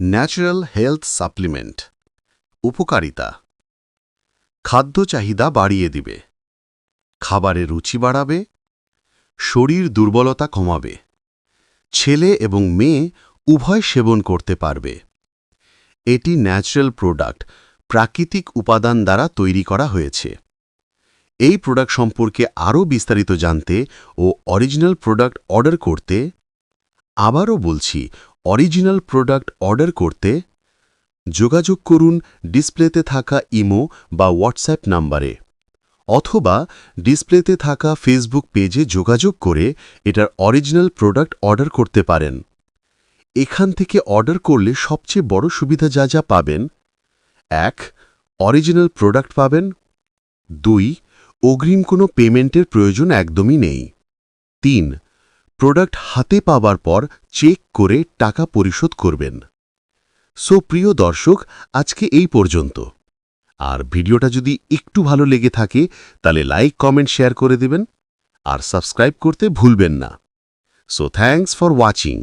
Natural health supplement. উপকারিতা: খাদ্য চাহিদা বাড়িয়ে দিবে, খাবারে রুচি বাড়াবে, শরীর দুর্বলতা কমাবে, ছেলে এবং মেয়ে উভয় সেবন করতে পারবে। এটি ন্যাচারাল প্রোডাক্ট, প্রাকৃতিক উপাদান দ্বারা তৈরি করা হয়েছে। এই প্রোডাক্ট সম্পর্কে আরও বিস্তারিত জানতে ও অরিজিনাল প্রোডাক্ট অর্ডার করতে, আবারও বলছি, অরিজিনাল প্রোডাক্ট অর্ডার করতে যোগাযোগ করুন ডিসপ্লেতে থাকা ইমো বা হোয়াটসঅ্যাপ নাম্বারে, অথবা ডিসপ্লেতে থাকা ফেসবুক পেজে যোগাযোগ করে এটার অরিজিনাল প্রোডাক্ট অর্ডার করতে পারেন। এখান থেকে অর্ডার করলে সবচেয়ে বড় সুবিধা যা পাবেন: 1. অরিজিনাল প্রোডাক্ট পাবেন। 2. অগ্রিম কোনো পেমেন্টের প্রয়োজন একদমই নেই। 3. প্রোডাক্ট হাতে পাওয়ার পর চেক করে টাকা পরিশোধ করবেন। সো প্রিয় দর্শক, আজকে এই পর্যন্ত। আর ভিডিওটা যদি একটু ভালো লেগে থাকে তাহলে লাইক, কমেন্ট, শেয়ার করে দেবেন আর সাবস্ক্রাইব করতে ভুলবেন না। So thanks for watching.